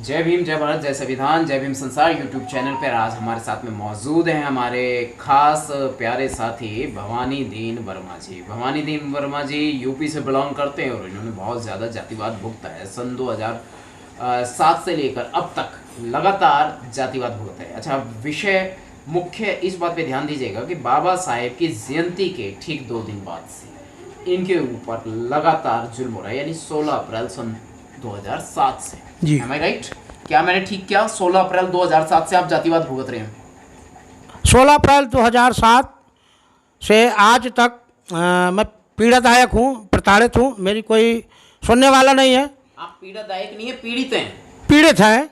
जय भीम, जय भारत, जय संविधान, जय भीम संसार यूट्यूब चैनल पर आज हमारे साथ में मौजूद हैं हमारे खास प्यारे साथी भवानी दीन वर्मा जी। भवानी दीन वर्मा जी यूपी से बिलोंग करते हैं और इन्होंने बहुत ज़्यादा जातिवाद भुगता है। सन 2007 से लेकर अब तक लगातार जातिवाद भुगता है। अच्छा, विषय मुख्य इस बात पे ध्यान दीजिएगा कि बाबा साहेब की जयंती के ठीक 2 दिन बाद से इनके ऊपर लगातार जुल्म हो रहा है, यानी 16 अप्रैल सन 2007 से। जी, Am I right? क्या मैंने ठीक किया? 16 अप्रैल 2007 से आप जातिवाद भुगत रहे हैं। 16 अप्रैल 2007 से आज तक मैं पीड़ादायक हूँ, प्रताड़ित हूँ। मेरी कोई सुनने वाला नहीं है। आप पीड़ादायक नहीं है, पीड़ित हैं। पीड़ित हैं।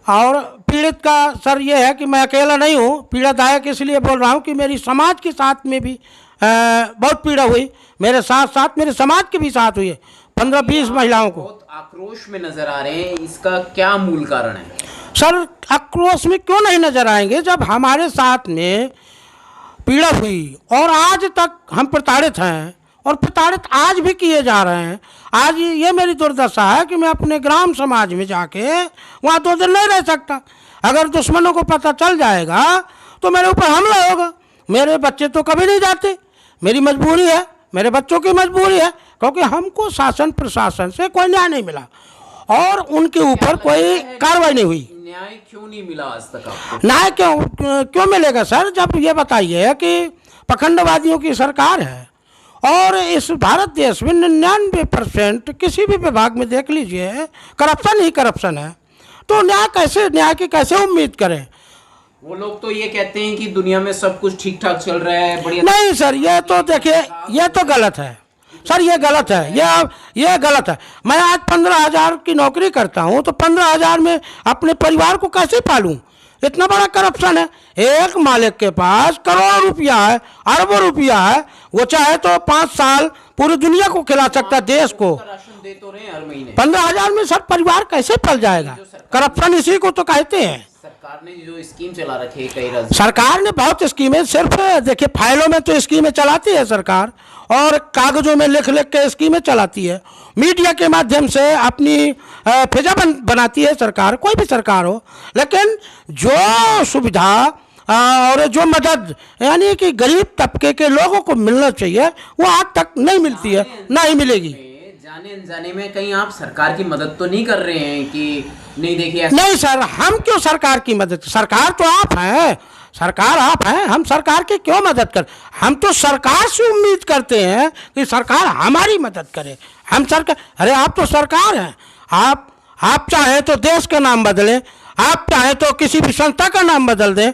और पीड़ित का सर ये है कि मैं अकेला नहीं हूँ। पीड़ादायक इसलिए बोल रहा हूँ कि मेरी समाज के साथ में भी बहुत पीड़ा हुई। मेरे साथ साथ मेरे समाज के भी साथ हुई है, 15-20 महिलाओं को। बहुत आक्रोश में नजर आ रहे हैं, इसका क्या मूल कारण है? सर, आक्रोश में क्यों नहीं नजर आएंगे जब हमारे साथ में पीड़ा हुई और आज तक हम प्रताड़ित हैं और प्रताड़ित आज भी किए जा रहे हैं। आज ये मेरी दुर्दशा है कि मैं अपने ग्राम समाज में जाके वहाँ 2 दिन नहीं रह सकता। अगर दुश्मनों को पता चल जाएगा तो मेरे ऊपर हमला होगा। मेरे बच्चे तो कभी नहीं जाते, मेरी मजबूरी है, मेरे बच्चों की मजबूरी है, क्योंकि हमको शासन प्रशासन से कोई न्याय नहीं मिला और उनके ऊपर कोई कार्रवाई नहीं हुई। न्याय क्यों नहीं मिला आज तक आपको? न्याय क्यों मिलेगा सर? जब ये बताइए कि पखंडवादियों की सरकार है और इस भारत देश में 99% किसी भी विभाग में देख लीजिए करप्शन ही करप्शन है, तो न्याय की कैसे उम्मीद करें? वो लोग तो ये कहते हैं कि दुनिया में सब कुछ ठीक ठाक चल रहा है, बढ़िया। नहीं सर, ये तो देखिए, ये तो गलत है सर, ये गलत है, ये गलत है। मैं आज 15,000 की नौकरी करता हूँ तो 15,000 में अपने परिवार को कैसे पालूं? इतना बड़ा करप्शन है। एक मालिक के पास करोड़ों रुपया है, अरबों रुपया है, वो चाहे तो 5 साल पूरी दुनिया को खिला सकता है, देश को। राशन दे तो रहे हैं हर महीने। 15,000 में सर परिवार कैसे पल जाएगा? करप्शन इसी को तो कहते हैं। सरकार ने जो स्कीम चला रखी है कई राज्यों, सरकार ने बहुत स्कीमें, सिर्फ देखिए फाइलों में तो स्कीमें चलाती है सरकार और कागजों में लिख लिख के स्कीमें चलाती है, मीडिया के माध्यम से अपनी फिजा बनाती है सरकार, कोई भी सरकार हो। लेकिन जो सुविधा और जो मदद यानी कि गरीब तबके के लोगों को मिलना चाहिए वो आज तक नहीं मिलती है, नहीं मिलेगी। जाने अनजाने में कहीं आप सरकार की मदद तो नहीं कर रहे हैं कि नहीं? देखिए, नहीं सर, हम क्यों सरकार की मदद? सरकार तो आप हैं, सरकार आप हैं, हम सरकार की क्यों मदद कर? हम तो सरकार से उम्मीद करते हैं कि सरकार हमारी मदद करे। हम सरकार, अरे आप तो सरकार हैं। आप चाहे तो देश का नाम बदलें, आप चाहे तो किसी भी संस्था का नाम बदल दें,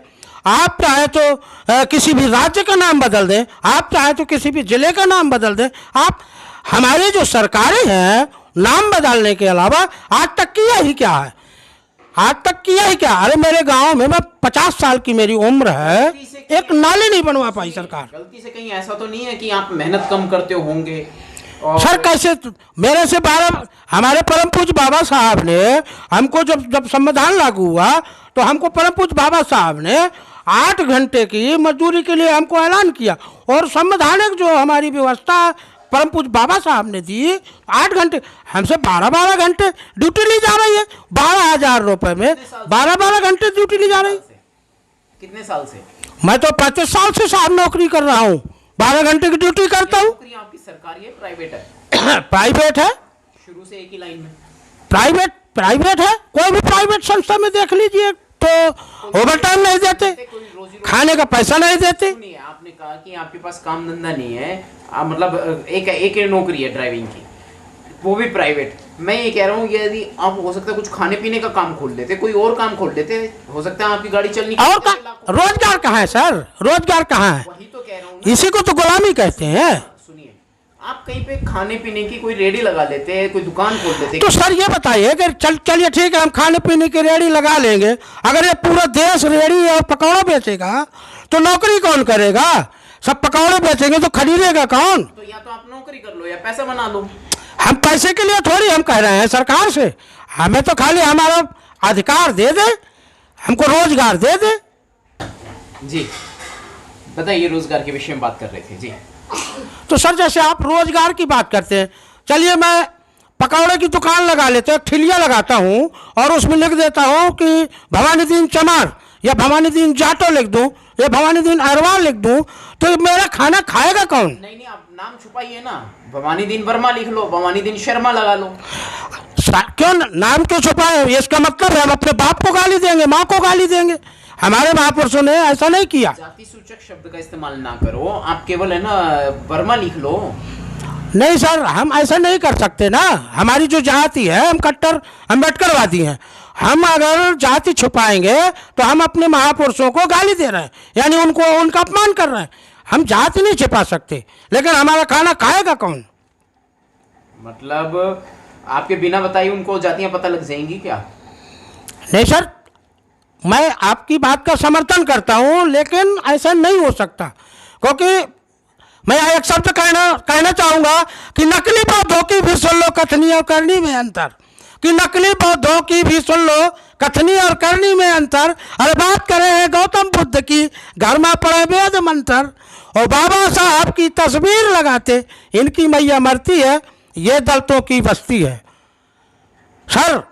आप चाहे तो किसी भी राज्य का नाम बदल दें, आप चाहे तो किसी भी जिले का नाम बदल दें। आप हमारी जो सरकारें हैं, नाम बदलने के अलावा आज तक किया ही क्या है? आज तक किया ही क्या? अरे मेरे गांव में, मैं 50 साल की मेरी उम्र है, एक नाली नहीं बनवा पाई सरकार। गलती से कहीं ऐसा तो नहीं है कि आप मेहनत कम करते होंगे? और सर कैसे? मेरे से 12 हमारे परम पूज्य बाबा साहब ने हमको जब संविधान लागू हुआ तो हमको परम पूज्य बाबा साहब ने 8 घंटे की मजदूरी के लिए हमको ऐलान किया और संवैधानिक जो हमारी व्यवस्था परम पूज्य बाबा साहब ने दी, 8 घंटे हमसे 12-12 घंटे ड्यूटी ली जा रही है। 12,000 रुपए में 12-12 घंटे ड्यूटी ली जा रही है। कितने साल से? मैं तो 35 साल से साहब नौकरी कर रहा हूँ, 12 घंटे की ड्यूटी करता हूँ। आपकी सरकारी है, प्राइवेट है? प्राइवेट है, शुरू से एक ही लाइन में प्राइवेट है। कोई भी प्राइवेट संस्था में देख लीजिए तो ओवर टाइम नहीं देते, खाने का पैसा नहीं देते। आपने कहा कि आपके पास काम धंधा नहीं है, मतलब एक नौकरी है ड्राइविंग की, वो भी प्राइवेट। मैं ये कह रहा हूँ यदि आप हो सकता है कुछ खाने पीने का काम खोल देते, कोई और काम खोल देते, हो सकता है आपकी गाड़ी चलनी। और रोजगार कहाँ है सर? रोजगार कहाँ है? वही तो कह रहा हूँ, इसी को तो गुलामी कहते हैं। सुनिए, आप कहीं पे खाने पीने की कोई रेडी लगा लेते, कोई दुकान खोल देते। तो सर ये बताइए कि चलिए ठीक है, हम खाने पीने की रेडी लगा लेंगे, अगर ये पूरा देश रेडी और पकौड़ा बेचेगा तो नौकरी कौन करेगा? सब पकौड़े बेचेंगे तो खरीदेगा कौन? तो या तो आप नौकरी कर लो या पैसा बना लो। हम पैसे के लिए थोड़ी हम कह रहे हैं सरकार से, हमें तो खाली हमारा अधिकार दे दे, हमको रोजगार दे दे। जी बताइए, रोजगार के विषय में बात कर रहे थे जी। तो सर जैसे आप रोजगार की बात करते हैं, चलिए मैं पकौड़े की दुकान लगा लेते हैं, ठिलिया लगाता हूँ और उसमें लिख देता हूँ कि भवानी दीन चमार या भवानी दीन जाटो लिख दूँ या भवानी दीन अग्रवाल लिख दूँ, तो मेरा खाना खाएगा कौन? नहीं आप नाम छुपाइए ना, भवानी दीन वर्मा लिख लो, भवानी दीन शर्मा लगा लो। क्यों नाम क्यों छुपाए? इसका मतलब है हम अपने बाप को गाली देंगे, माँ को गाली देंगे। हमारे महापुरुषों ने ऐसा नहीं किया। जाति सूचक शब्द का इस्तेमाल ना करो, आप केवल है ना वर्मा लिख लो। नहीं सर, हम ऐसा नहीं कर सकते ना। हमारी जो जाति है, हम कट्टर अम्बेडकरवादी हैं। हम अगर जाति छुपाएंगे तो हम अपने महापुरुषों को गाली दे रहे हैं, यानी उनको उनका अपमान कर रहे हैं। हम जाति नहीं छिपा सकते, लेकिन हमारा खाना खाएगा कौन? मतलब आपके बिना बताए उनको जातियां पता लग जाएंगी क्या? नहीं सर, मैं आपकी बात का समर्थन करता हूं, लेकिन ऐसा नहीं हो सकता, क्योंकि मैं एक शब्द कहना चाहूंगा कि नकली बौद्धों की भी सुन लो कथनी और करनी में अंतर, कि नकली बौद्धों की भी सुन लो कथनी और करनी में अंतर। अरे बात करें हैं गौतम बुद्ध की, घर में पड़े वेद मंत्र और बाबा साहब की तस्वीर लगाते इनकी मैया मरती है, ये दलितों की बस्ती है। सर,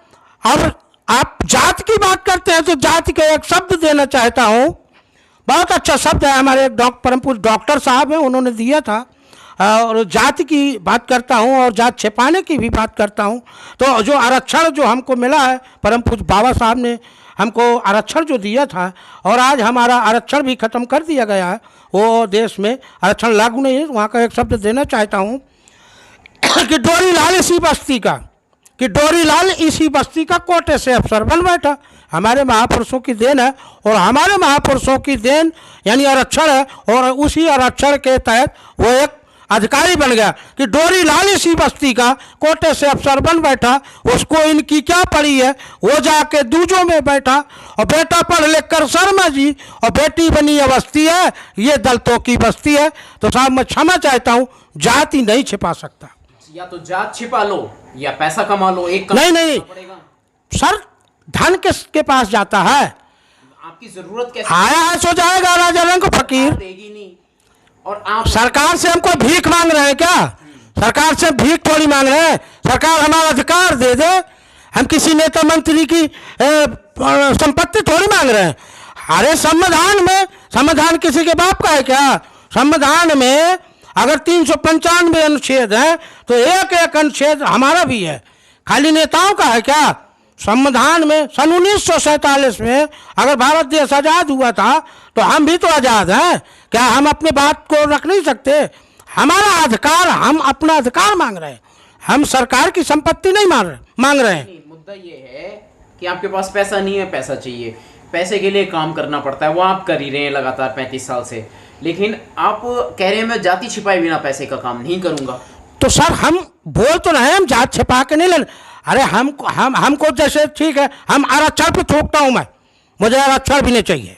अब आप जात की बात करते हैं तो जाति का एक शब्द देना चाहता हूँ। बहुत अच्छा शब्द है, हमारे परम पूज्य डॉक्टर साहब हैं, उन्होंने दिया था। और जाति की बात करता हूँ और जात छिपाने की भी बात करता हूँ। तो जो आरक्षण जो हमको मिला है, परम पूज्य बाबा साहब ने हमको आरक्षण जो दिया था, और आज हमारा आरक्षण भी ख़त्म कर दिया गया है, वो देश में आरक्षण लागू नहीं है। वहाँ का एक शब्द देना चाहता हूँ कि डोरी लाल इसी बस्ती का, कि डोरी लाल इसी बस्ती का कोटे से अफसर बन बैठा। हमारे महापुरुषों की देन है, और हमारे महापुरुषों की देन यानी आरक्षण है, और उसी आरक्षण के तहत वो एक अधिकारी बन गया कि डोरी लाल इसी बस्ती का कोटे से अफसर बन बैठा। उसको इनकी क्या पड़ी है, वो जाके दूजों में बैठा, और बेटा पढ़ लिख कर शर्मा जी और बेटी बनी अवस्थी है, ये दलितों की बस्ती है। तो साहब मैं क्षमा चाहता हूँ, जाति नहीं छिपा सकता। या तो जात छिपा लो या पैसा कमा लो, एक नहीं सर, धन किसके पास जाता है? आपकी जरूरत कैसे आया है सो जाएगा, राजा रंग फकीर देगी नहीं। और आप सरकार से हमको भीख मांग रहे हैं क्या? सरकार से भीख थोड़ी मांग रहे हैं, सरकार हमारा अधिकार दे दे। हम किसी नेता मंत्री की संपत्ति थोड़ी मांग रहे हैं। अरे संविधान किसी के बाप का है क्या? संविधान में अगर 395 अनुच्छेद है तो एक एक अनुच्छेद हमारा भी है, खाली नेताओं का है क्या? संविधान में सन 1947 में अगर भारत देश आज़ाद हुआ था तो हम भी तो आज़ाद हैं। क्या हम अपने बात को रख नहीं सकते? हमारा अधिकार, हम अपना अधिकार मांग रहे हैं, हम सरकार की संपत्ति नहीं मांग रहे हैं। मुद्दा ये है कि आपके पास पैसा नहीं है, पैसा चाहिए, पैसे के लिए काम करना पड़ता है, वो आप कर ही रहे हैं लगातार 35 साल से। लेकिन आप कह रहे हैं मैं जाति छिपाए बिना पैसे का काम नहीं करूंगा। तो सर हम बोल तो रहे हैं, हम जात छिपा के नहीं लेना। अरे हमको जैसे ठीक है, हम आरक्षण पे थोकता हूँ, मैं मुझे आरक्षण भी नहीं चाहिए।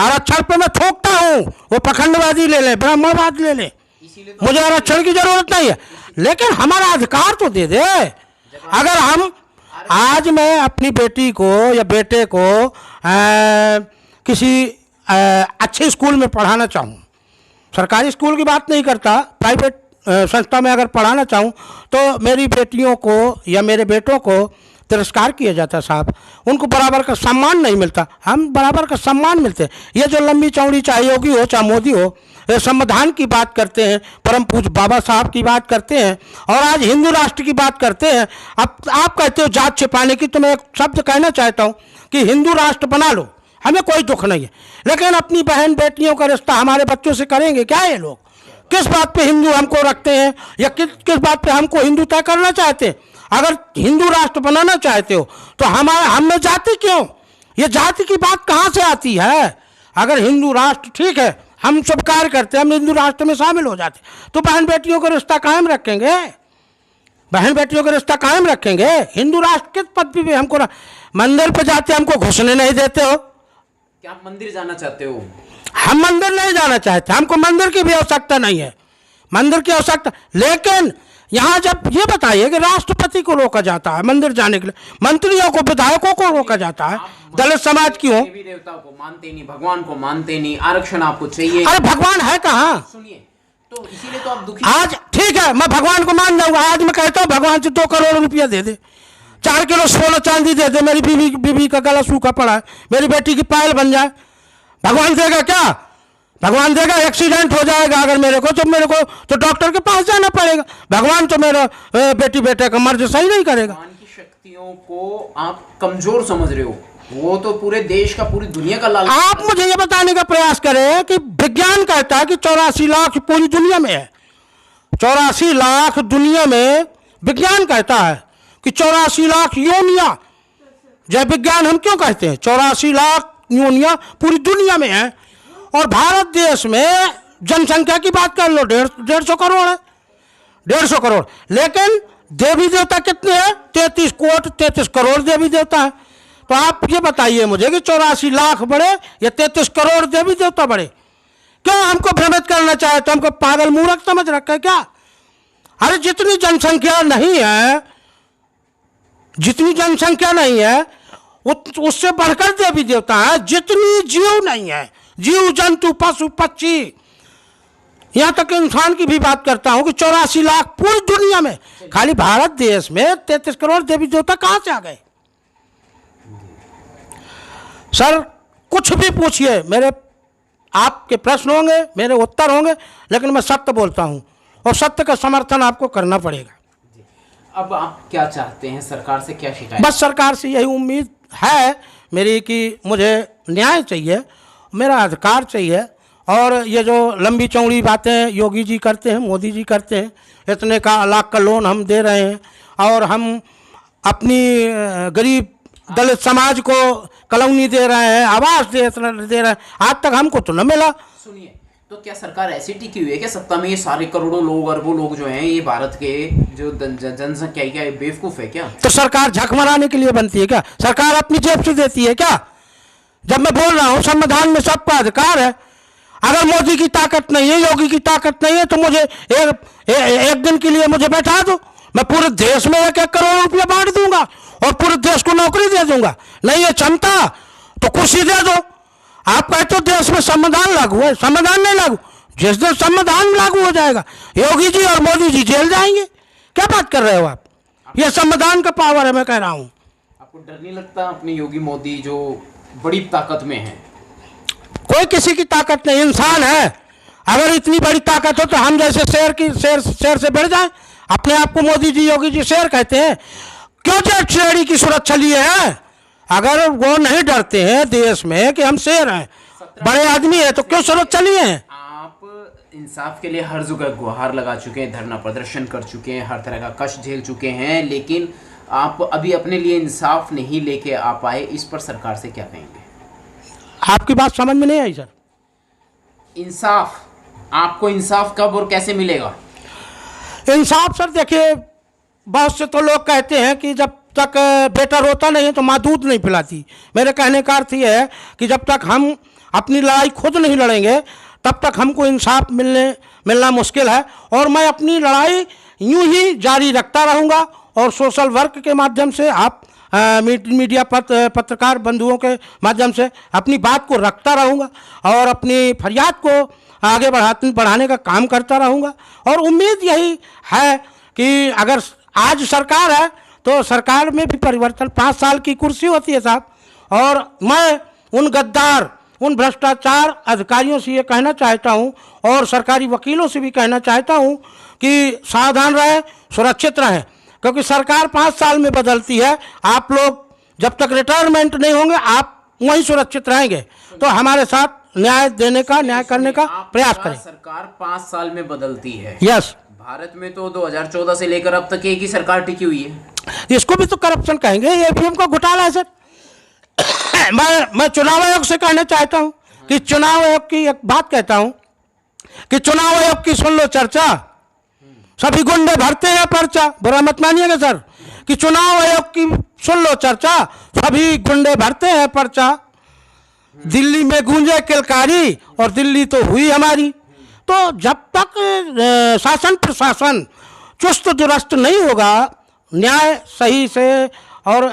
आरक्षण पे मैं थोकता हूँ, वो पखंडवादी ले ले, ब्राह्मणवाद ले ले, मुझे आरक्षण की जरूरत नहीं है, लेकिन हमारा अधिकार तो दे दे। अगर हम आज मैं अपनी बेटी को या बेटे को किसी अच्छे स्कूल में पढ़ाना चाहूँ, सरकारी स्कूल की बात नहीं करता, प्राइवेट संस्था में अगर पढ़ाना चाहूँ, तो मेरी बेटियों को या मेरे बेटों को तिरस्कार किया जाता है साहब, उनको बराबर का सम्मान नहीं मिलता। हम बराबर का सम्मान मिलते हैं। ये जो लंबी चौड़ी चाहे योगी हो चाहे मोदी हो, ये संविधान की बात करते हैं, परम पूज्य बाबा साहब की बात करते हैं, और आज हिंदू राष्ट्र की बात करते हैं। अब आप कहते हो जात छिपाने की, तो मैं एक शब्द कहना चाहता हूँ कि हिंदू राष्ट्र बना लो, हमें कोई दुख नहीं है, लेकिन अपनी बहन बेटियों का रिश्ता हमारे बच्चों से करेंगे क्या ये लोग? किस बात पे हिंदू हमको रखते हैं, या किस बात पे हमको हिंदू तय करना चाहते हैं? अगर हिंदू राष्ट्र बनाना चाहते हो तो हम में जाति क्यों? ये जाति की बात कहाँ से आती है? अगर हिंदू राष्ट्र ठीक है, हम सब कार्य करते हैं, हम हिंदू राष्ट्र में शामिल हो जाते, तो बहन बेटियों का रिश्ता कायम रखेंगे, बहन बेटियों का रिश्ता कायम रखेंगे। हिंदू राष्ट्र किस पद पे हमको मंदिर पे जाते हमको घुसने नहीं देते हो? क्या आप मंदिर जाना चाहते हो? हम मंदिर नहीं जाना चाहते, हमको मंदिर की भी आवश्यकता नहीं है, मंदिर की आवश्यकता। लेकिन यहाँ जब ये बताइए कि राष्ट्रपति को रोका जाता है मंदिर जाने के लिए, मंत्रियों को विधायकों को रोका जाता है, दलित समाज क्यों? देवी देवता को मानते नहीं, भगवान को मानते नहीं, आरक्षण आपको चाहिए। अरे भगवान है कहाँ? सुनिए, तो इसीलिए तो आप दुखी। आज ठीक है, मैं भगवान को मान जाऊंगा, आज मैं कहता हूँ भगवान से 2 करोड़ रुपया दे दे, 4 किलो सोना चांदी दे दे, मेरी बीवी का गला सूखा पड़ा है, मेरी बेटी की पायल बन जाए, भगवान देगा क्या? भगवान देगा? एक्सीडेंट हो जाएगा अगर मेरे को तो डॉक्टर के पास जाना पड़ेगा। भगवान तो मेरा बेटी बेटे का मर्ज सही नहीं करेगा। भगवान की शक्तियों को आप कमजोर समझ रहे हो, वो तो पूरे देश का, पूरी दुनिया का लाल। आप मुझे ये बताने का प्रयास करें कि विज्ञान कहता है कि 84 लाख पूरी दुनिया में है, 84 लाख दुनिया में विज्ञान कहता है कि 84 लाख योनिया, जय विज्ञान हम क्यों कहते हैं? 84 लाख योनिया पूरी दुनिया में है, और भारत देश में जनसंख्या की बात कर लो 150 करोड़ है, 150 करोड़, लेकिन देवी देवता कितने हैं? 33 करोड़ देवी देवता है। तो आप ये बताइए मुझे कि 84 लाख बड़े या 33 करोड़ देवी देवता बड़े? क्यों हमको भ्रमित करना चाहे? तो हमको पागल मूर्ख समझ रखा है क्या? अरे जितनी जनसंख्या नहीं है, जितनी जनसंख्या नहीं है उससे बढ़कर देवी देवता है। जितनी जीव नहीं है, जीव जंतु पशु पक्षी, यहां तक इंसान की भी बात करता हूं कि 84 लाख पूरी दुनिया में, खाली भारत देश में 33 करोड़ देवी देवता कहां से आ गए? सर कुछ भी पूछिए, मेरे आपके प्रश्न होंगे, मेरे उत्तर होंगे, लेकिन मैं सत्य बोलता हूं और सत्य का समर्थन आपको करना पड़ेगा। अब आप क्या चाहते हैं? सरकार से क्या शिकायत? बस सरकार से यही उम्मीद है मेरी कि मुझे न्याय चाहिए, मेरा अधिकार चाहिए, और ये जो लंबी चौड़ी बातें योगी जी करते हैं, मोदी जी करते हैं, इतने का लाख का लोन हम दे रहे हैं और हम अपनी गरीब दलित समाज को कॉलोनी दे रहे हैं, आवास दे रहे हैं, आज तक हमको तो न मिला। सुनिए, तो क्या सरकार ऐसी टिकी हुई है क्या सत्ता में? ये सारे करोड़ों लोग, अरबों लोग जो हैं, ये भारत के जो जनसंख्या क्या बेवकूफ है क्या? तो सरकार झक मराने के लिए बनती है क्या? सरकार अपनी जेब से देती है क्या? जब मैं बोल रहा हूं संविधान में सबका अधिकार है, अगर मोदी की ताकत नहीं है, योगी की ताकत नहीं है, तो मुझे एक दिन के लिए मुझे बैठा दो, मैं पूरे देश में 1-1 करोड़ रुपया बांट दूंगा और पूरे देश को नौकरी दे दूंगा। नहीं है क्षमता तो कुर्सी दे दो। आप कहते हो देश में संविधान लागू है, संविधान नहीं लागू। जिस दिन संविधान लागू हो जाएगा योगी जी और मोदी जी जेल जाएंगे। क्या बात कर रहे हो आप? ये संविधान का पावर है, मैं कह रहा हूं। आपको डर नहीं लगता अपने योगी मोदी जो बड़ी ताकत में है? कोई किसी की ताकत नहीं, इंसान है। अगर इतनी बड़ी ताकत हो तो हम जैसे शेर से बढ़ जाए। अपने आप को मोदी जी योगी जी शेर कहते हैं, क्यों जेठ श्रेणी की सुरक्षा लिए हैं? अगर वो नहीं डरते हैं देश में कि हम शेर हैं, बड़े आदमी है, तो क्यों सुरक्षा लिए हैं? आप इंसाफ के लिए हर जगह गुहार लगा चुके हैं, धरना प्रदर्शन कर चुके हैं, हर तरह का कष्ट झेल चुके हैं, लेकिन आप अभी अपने लिए इंसाफ नहीं लेके आ पाए। इस पर सरकार से क्या कहेंगे? आपकी बात समझ में नहीं आई सर। इंसाफ, आपको इंसाफ कब और कैसे मिलेगा? इंसाफ सर देखिए, बहुत से तो लोग कहते हैं कि जब तक बेटा रोता नहीं है तो माँ दूध नहीं पिलाती। मेरे कहने का अर्थ ये है कि जब तक हम अपनी लड़ाई खुद नहीं लड़ेंगे तब तक हमको इंसाफ मिलना मुश्किल है, और मैं अपनी लड़ाई यूं ही जारी रखता रहूँगा और सोशल वर्क के माध्यम से, आप मीडिया पत्रकार बंधुओं के माध्यम से अपनी बात को रखता रहूँगा और अपनी फरियाद को आगे बढ़ाने का काम करता रहूँगा। और उम्मीद यही है कि अगर आज सरकार है तो सरकार में भी परिवर्तन, 5 साल की कुर्सी होती है साहब, और मैं उन गद्दार, उन भ्रष्टाचार अधिकारियों से ये कहना चाहता हूँ और सरकारी वकीलों से भी कहना चाहता हूँ कि सावधान रहें, सुरक्षित रहें, क्योंकि सरकार 5 साल में बदलती है। आप लोग जब तक रिटायरमेंट नहीं होंगे आप वहीं सुरक्षित रहेंगे। तो हमारे साथ न्याय करने का प्रयास करें। सरकार 5 साल में बदलती है। यस, भारत में तो 2014 से लेकर अब तक एक ही सरकार टिकी हुई है। इसको भी तो करप्शन कहेंगे, ईवीएम का घोटाला है सर। मैं चुनाव आयोग से कहना चाहता हूं कि चुनाव आयोग की एक बात कहता हूं कि चुनाव आयोग की सुन लो चर्चा, सभी गुंडे भरते हैं पर्चा। बुरा मत मानिएगा सर, कि चुनाव आयोग की सुन लो चर्चा, सभी गुंडे भरते हैं पर्चा। दिल्ली में गूंजे किलकारी और दिल्ली तो हुई हमारी। तो जब तक शासन प्रशासन चुस्त दुरुस्त नहीं होगा, न्याय सही से और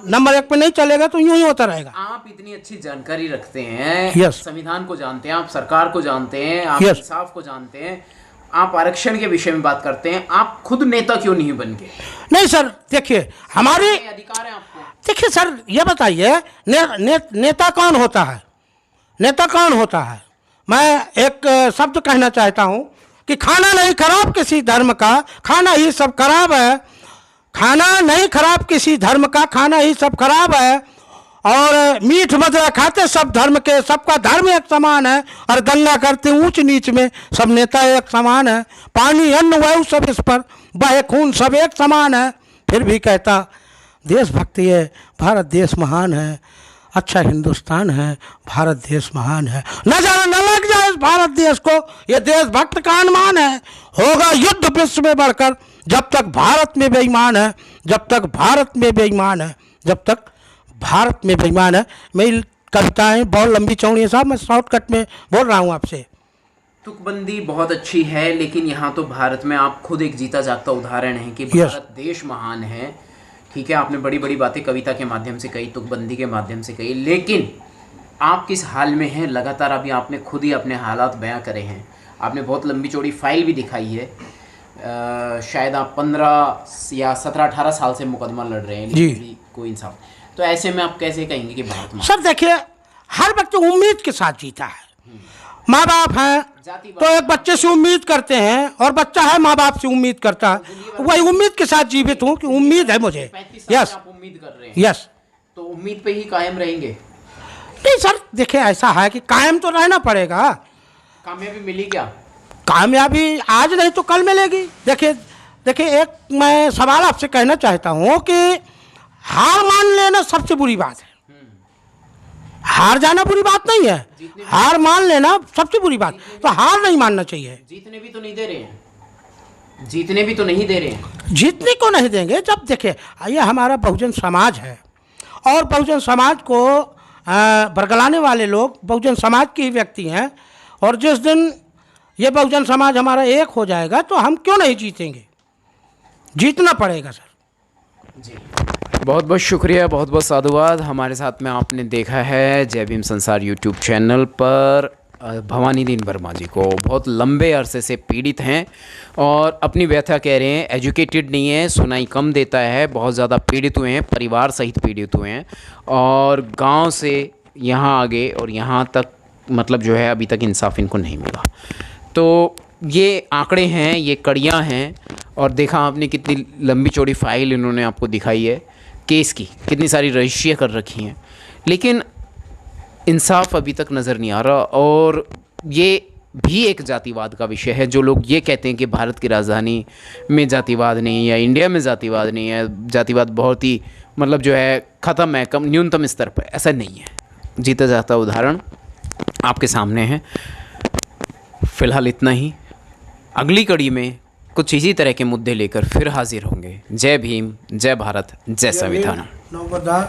नंबर 1 पे नहीं चलेगा, तो यूं ही होता रहेगा। आप इतनी अच्छी जानकारी रखते हैं, Yes. संविधान को जानते हैं, आप सरकार को जानते हैं, आप Yes. इंसाफ को जानते हैं, आप आरक्षण के विषय में बात करते हैं, आप खुद नेता क्यों नहीं बन गए? नहीं सर, देखिए हमारे ये अधिकार है आपको। देखिए सर, ये बताइए नेता कौन होता है? नेता कौन होता है? मैं एक शब्द कहना चाहता हूँ कि खाना नहीं खराब किसी धर्म का, खाना ही सब खराब है। खाना नहीं खराब किसी धर्म का, खाना ही सब खराब है। और मीठ मदिरा खाते सब धर्म के, सबका धर्म एक समान है। और दंगा करते ऊंच नीच में सब नेता एक समान है। पानी अन्न वायु सब इस पर बहे खून सब एक समान है। फिर भी कहता देशभक्ति है, भारत देश महान है, अच्छा हिंदुस्तान है, भारत देश महान है। नजर न लग जाए इस भारत देश को, ये देशभक्त का अनुमान है। होगा युद्ध विश्व में बढ़कर, जब तक भारत में बेईमान है, जब तक भारत में बेईमान है, जब तक भारत में बेईमान है। मेरी कविताएं बहुत लंबी चौड़ी है साहब, मैं शॉर्टकट में बोल रहा हूँ आपसे। तुकबंदी बहुत अच्छी है, लेकिन यहाँ तो भारत में आप खुद एक जीता जागता उदाहरण है कि भारत देश महान है। ठीक है, आपने बड़ी बड़ी बातें कविता के माध्यम से कही, तुकबंदी के माध्यम से कही, लेकिन आप किस हाल में हैं लगातार अभी आपने खुद ही अपने हालात बयां करे हैं। आपने बहुत लंबी चौड़ी फाइल भी दिखाई है। शायद आप 15 या 17-18 साल से मुकदमा लड़ रहे हैं, लेकिन भी कोई इंसाफ। तो ऐसे में आप कैसे कहेंगे कि भारत में? सर देखिए, हर व्यक्ति उम्मीद के साथ जीता है। माँ बाप हैं तो एक बच्चे से उम्मीद करते हैं, और बच्चा है माँ बाप से उम्मीद करता है। वही उम्मीद के साथ जीवित हूँ कि उम्मीद है मुझे। 35 साल यस, आप उम्मीद कर रहे हैं। यस। तो उम्मीद पे ही कायम रहेंगे? नहीं सर, देखिए ऐसा है कि कायम तो रहना पड़ेगा। कामयाबी मिली क्या? कामयाबी आज नहीं तो कल मिलेगी। देखिए एक मैं सवाल आपसे कहना चाहता हूँ कि हार मान लेना सबसे बुरी बात है। हार जाना बुरी बात नहीं है, हार मान लेना सबसे बुरी बात। तो हार नहीं मानना चाहिए। जीतने भी तो नहीं दे रहे हैं, जीतने भी तो नहीं दे रहे हैं। जीतने को नहीं देंगे। जब देखिए, ये हमारा बहुजन समाज है, और बहुजन समाज को बरगलाने वाले लोग बहुजन समाज के ही व्यक्ति हैं। और जिस दिन ये बहुजन समाज हमारा एक हो जाएगा तो हम क्यों नहीं जीतेंगे? जीतना पड़ेगा सर। जी, बहुत बहुत शुक्रिया, बहुत बहुत साधुवाद। हमारे साथ में आपने देखा है जय भीम संसार यूट्यूब चैनल पर भवानी दीन वर्मा जी को। बहुत लंबे अरसे से पीड़ित हैं और अपनी व्यथा कह रहे हैं। एजुकेटेड नहीं है, सुनाई कम देता है, बहुत ज़्यादा पीड़ित हुए हैं, परिवार सहित पीड़ित हुए हैं, और गांव से यहाँ आगे और यहाँ तक मतलब जो है अभी तक इंसाफ इनको नहीं मिला। तो ये आंकड़े हैं, ये कड़ियाँ हैं, और देखा आपने कितनी लंबी चौड़ी फाइल इन्होंने आपको दिखाई है केस की, कितनी सारी रजिस्ट्रियाँ कर रखी हैं, लेकिन इंसाफ अभी तक नज़र नहीं आ रहा। और ये भी एक जातिवाद का विषय है। जो लोग ये कहते हैं कि भारत की राजधानी में जातिवाद नहीं है या इंडिया में जातिवाद नहीं है, जातिवाद बहुत ही मतलब जो है ख़त्म है, कम न्यूनतम स्तर पर, ऐसा नहीं है। जीता जाता उदाहरण आपके सामने है। फ़िलहाल इतना ही। अगली कड़ी में कुछ इसी तरह के मुद्दे लेकर फिर हाजिर होंगे। जय भीम, जय भारत, जय संविधान। नमो बुद्धाय,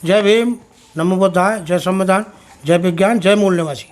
जय भीम, नमो बुद्धाय, जय संविधान, जय विज्ञान, जय मूल निवासी।